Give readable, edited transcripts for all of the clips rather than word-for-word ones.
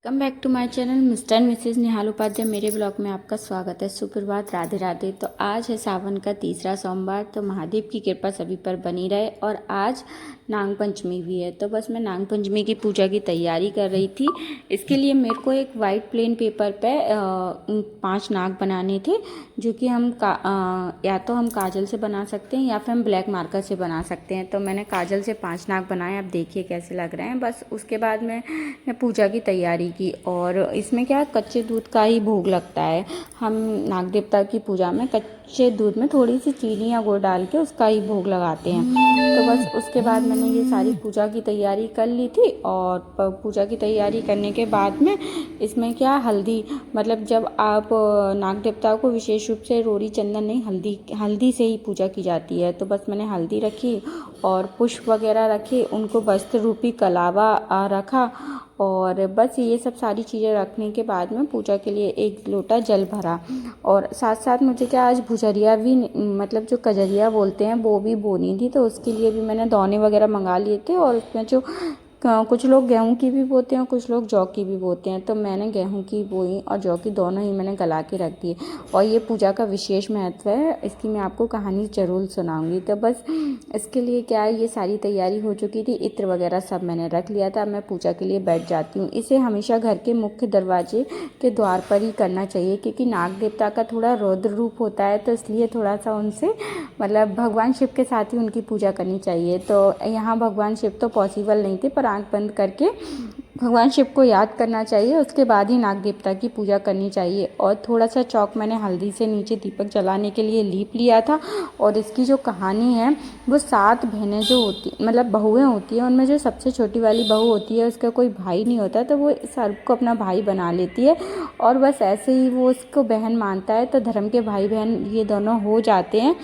Come back to my channel mister and missus Nihal Upadhyay. मेरे blog में आपका स्वागत है। सुप्रभात, राधे राधे। तो आज है सावन का तीसरा सोमवार। तो महादेव की कृपा सभी पर बनी रहे। और आज नाग पंचमी भी है। तो बस मैं नाग पंचमी की पूजा की तैयारी कर रही थी। इसके लिए मेरे को एक वाइट प्लेन पेपर पे 5 नाग बनाने थे, जो कि हम या तो हम काजल से बना सकते हैं या फिर हम ब्लैक मार्कर से बना सकते हैं। तो मैंने काजल से 5 नाग बनाए। आप देखिए कैसे लग रहे हैं। बस उसके बाद मैं पूजा की तैयारी की। और इसमें क्या, कच्चे दूध का ही भोग लगता है। हम नाग देवता की पूजा में कच्चे दूध में थोड़ी सी चीनी या गुड़ डाल के उसका ही भोग लगाते हैं। तो बस उसके बाद मैंने ये सारी पूजा की तैयारी कर ली थी। और पूजा की तैयारी करने के बाद में इसमें क्या, हल्दी, मतलब जब आप नाग देवता को विशेष रूप से रोड़ी चंदन नहीं, हल्दी से ही पूजा की जाती है। तो बस मैंने हल्दी रखी और पुष्प वगैरह रखे, उनको वस्त्र रूपी कलावा रखा। और बस ये सब सारी चीज़ें रखने के बाद में पूजा के लिए एक लोटा जल भरा। और साथ साथ मुझे क्या, आज भुजरिया भी, मतलब जो कजरिया बोलते हैं, वो भी बोनी थी। तो उसके लिए भी मैंने दाने वगैरह मंगा लिए थे। और उसमें जो कुछ लोग गेहूं की भी बोते हैं और कुछ लोग जौ की भी बोते हैं। तो मैंने गेहूं की बोई और जौ की दोनों ही मैंने गला के रख दिए। और ये पूजा का विशेष महत्व है, इसकी मैं आपको कहानी ज़रूर सुनाऊंगी। तो बस इसके लिए क्या है, ये सारी तैयारी हो चुकी थी। इत्र वगैरह सब मैंने रख लिया था। मैं पूजा के लिए बैठ जाती हूँ। इसे हमेशा घर के मुख्य दरवाजे के द्वार पर ही करना चाहिए, क्योंकि नाग देवता का थोड़ा रौद्र रूप होता है। तो इसलिए थोड़ा सा उनसे, मतलब भगवान शिव के साथ ही उनकी पूजा करनी चाहिए। तो यहाँ भगवान शिव तो पॉसिबल नहीं थे, पर आंख बंद करके भगवान शिव को याद करना चाहिए। उसके बाद ही नाग देवता की पूजा करनी चाहिए। और थोड़ा सा चौक मैंने हल्दी से नीचे दीपक जलाने के लिए लीप लिया था। और इसकी जो कहानी है, वो 7 बहनें जो होती, मतलब बहुएं होती हैं, उनमें जो सबसे छोटी वाली बहू होती है, उसका कोई भाई नहीं होता, तो वो सबको अपना भाई बना लेती है। और बस ऐसे ही वो उसको बहन मानता है। तो धर्म के भाई बहन ये दोनों हो जाते हैं।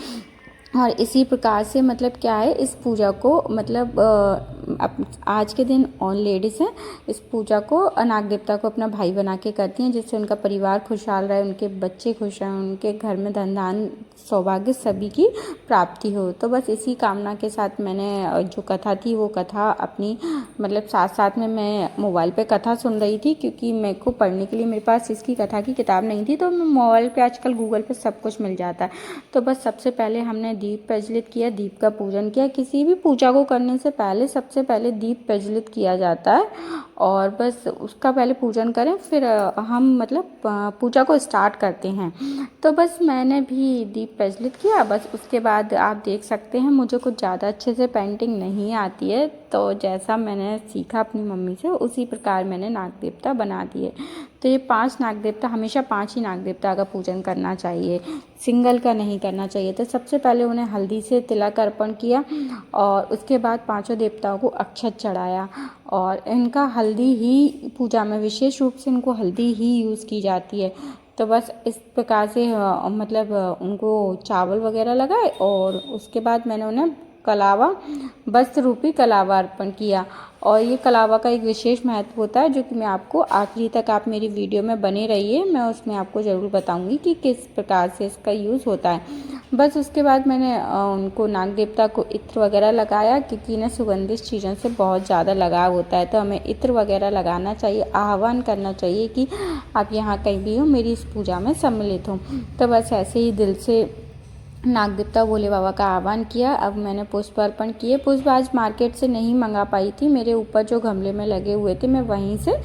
और इसी प्रकार से, मतलब क्या है, इस पूजा को, मतलब आज के दिन ऑन लेडीज़ हैं इस पूजा को नाग देवता को अपना भाई बना के करती हैं, जिससे उनका परिवार खुशहाल रहे, उनके बच्चे खुश रहें, उनके घर में धन धान सौभाग्य सभी की प्राप्ति हो। तो बस इसी कामना के साथ मैंने जो कथा थी वो कथा अपनी, मतलब साथ साथ में मैं मोबाइल पे कथा सुन रही थी, क्योंकि मेरे को पढ़ने के लिए मेरे पास इसकी कथा की किताब नहीं थी। तो मैं मोबाइल पे, आजकल गूगल पे सब कुछ मिल जाता है। तो बस सबसे पहले हमने दीप प्रज्वलित किया, दीप का पूजन किया। किसी भी पूजा को करने से पहले सबसे पहले दीप प्रज्वलित किया जाता है। और बस उसका पहले पूजन करें, फिर हम मतलब पूजा को स्टार्ट करते हैं। तो बस मैंने भी दीप प्रज्वलित किया। बस उसके बाद आप देख सकते हैं, मुझे कुछ ज़्यादा अच्छे से पेंटिंग नहीं आती है। तो जैसा मैंने सीखा अपनी मम्मी से, उसी प्रकार मैंने नाग देवता बना दिए। तो ये 5 नाग देवता, हमेशा 5 ही नाग देवता का पूजन करना चाहिए, सिंगल का नहीं करना चाहिए। तो सबसे पहले उन्हें हल्दी से तिलक अर्पण किया। और उसके बाद 5 देवताओं को अक्षत चढ़ाया। और इनका हल्दी ही पूजा में, विशेष रूप से इनको हल्दी ही यूज़ की जाती है। तो बस इस प्रकार से मतलब उनको चावल वगैरह लगाए। और उसके बाद मैंने उन्हें कलावा, वस्त्र रूपी कलावा अर्पण किया। और ये कलावा का एक विशेष महत्व होता है, जो कि मैं आपको आखिरी तक, आप मेरी वीडियो में बने रहिए, मैं उसमें आपको ज़रूर बताऊंगी कि किस प्रकार से इसका यूज़ होता है। बस उसके बाद मैंने उनको, नाग देवता को इत्र वगैरह लगाया, क्योंकि इन्हें सुगंधित चीज़ों से बहुत ज़्यादा लगाव होता है। तो हमें इत्र वगैरह लगाना चाहिए, आह्वान करना चाहिए कि आप यहाँ कहीं भी हो, मेरी इस पूजा में सम्मिलित हो। तो बस ऐसे ही दिल से नाग देवता भोले बाबा का आह्वान किया। अब मैंने पुष्प अर्पण किए। पुष्प आज मार्केट से नहीं मंगा पाई थी, मेरे ऊपर जो गमले में लगे हुए थे, मैं वहीं से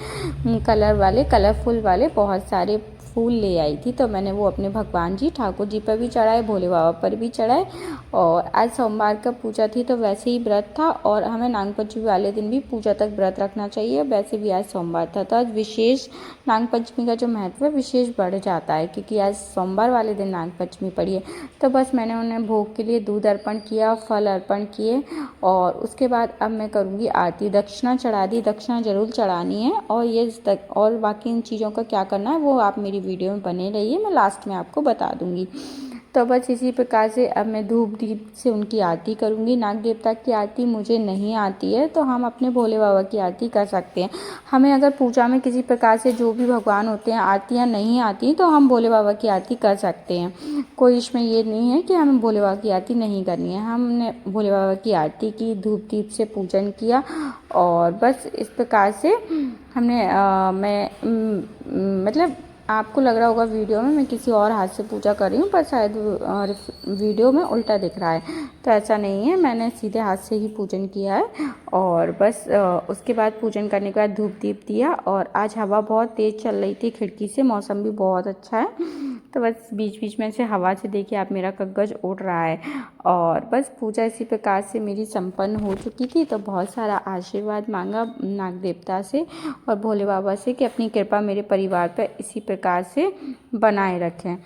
कलरफुल वाले बहुत सारे फूल ले आई थी। तो मैंने वो अपने भगवान जी, ठाकुर जी पर भी चढ़ाए, भोले बाबा पर भी चढ़ाए। और आज सोमवार का पूजा थी, तो वैसे ही व्रत था। और हमें नाग पंचमी वाले दिन भी पूजा तक व्रत रखना चाहिए। वैसे भी आज सोमवार था, तो आज विशेष नाग पंचमी का जो महत्व है विशेष बढ़ जाता है, क्योंकि आज सोमवार वाले दिन नाग पंचमी पड़ी है। तो बस मैंने उन्हें भोग के लिए दूध अर्पण किया, फल अर्पण किए। और उसके बाद अब मैं करूँगी आरती। दक्षिणा चढ़ा दी, दक्षिणा जरूर चढ़ानी है। और बाकी इन चीज़ों का क्या करना है वो आप मेरी वीडियो में बने रहिए, मैं लास्ट में आपको बता दूँगी। तो बस इसी प्रकार से अब मैं धूप दीप से उनकी आरती करूँगी। नाग देवता की आरती मुझे नहीं आती है, तो हम अपने भोले बाबा की आरती कर सकते हैं। हमें अगर पूजा में किसी प्रकार से जो भी भगवान होते हैं आरतियाँ नहीं आती, तो हम भोले बाबा की आरती कर सकते हैं। कोई इसमें ये नहीं है कि हमें भोले बाबा की आरती नहीं करनी है। हमने भोले बाबा की आरती की, धूप दीप से पूजन किया। और बस इस प्रकार से हमने मतलब आपको लग रहा होगा वीडियो में मैं किसी और हाथ से पूजा कर रही हूँ, पर शायद वीडियो में उल्टा दिख रहा है। तो ऐसा नहीं है, मैंने सीधे हाथ से ही पूजन किया है। और बस उसके बाद पूजन करने के बाद धूप दीप दिया। और आज हवा बहुत तेज़ चल रही थी खिड़की से, मौसम भी बहुत अच्छा है। तो बस बीच बीच में से हवा से देखिए आप मेरा कग्गज उड़ रहा है। और बस पूजा इसी प्रकार से मेरी संपन्न हो चुकी थी। तो बहुत सारा आशीर्वाद मांगा नाग देवता से और भोले बाबा से कि अपनी कृपा मेरे परिवार पर इसी प्रकार से बनाए रखें।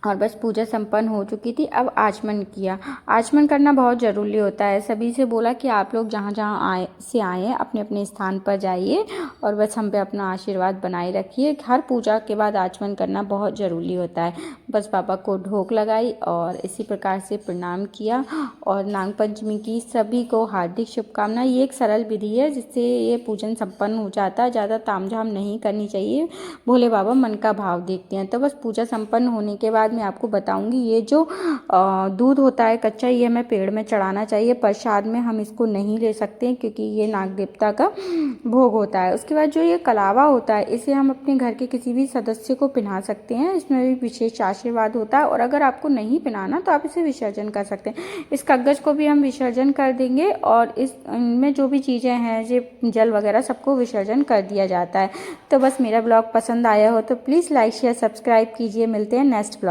और बस पूजा संपन्न हो चुकी थी। अब आचमन किया। आचमन करना बहुत ज़रूरी होता है। सभी से बोला कि आप लोग जहाँ जहाँ आए हैं अपने अपने स्थान पर जाइए और बस हम पे अपना आशीर्वाद बनाए रखिए। हर पूजा के बाद आचमन करना बहुत ज़रूरी होता है। बस बाबा को ढोक लगाई और इसी प्रकार से प्रणाम किया और नाग पंचमी की सभी को हार्दिक शुभकामनाएं। ये एक सरल विधि है जिससे ये पूजन संपन्न हो जाता है। ज़्यादा तामझाम नहीं करनी चाहिए। भोले बाबा मन का भाव देखते हैं। तो बस पूजा संपन्न होने के बाद मैं आपको बताऊंगी ये जो दूध होता है कच्चा, ये हमें पेड़ में चढ़ाना चाहिए। प्रसाद में हम इसको नहीं ले सकते क्योंकि ये नाग देवता का भोग होता है। उसके बाद जो ये कलावा होता है इसे हम अपने घर के किसी भी सदस्य को पहना सकते हैं। इसमें भी विशेष आशीर्वाद होता है। और अगर आपको नहीं पहनाना तो आप इसे विसर्जन कर सकते हैं। इस कग्गज को भी हम विसर्जन कर देंगे और इनमें जो भी चीज़ें हैं ये जल वगैरह सबको विसर्जन कर दिया जाता है। तो बस मेरा ब्लॉग पसंद आया हो तो प्लीज़ लाइक शेयर सब्सक्राइब कीजिए। मिलते हैं नेक्स्ट ब्लॉग।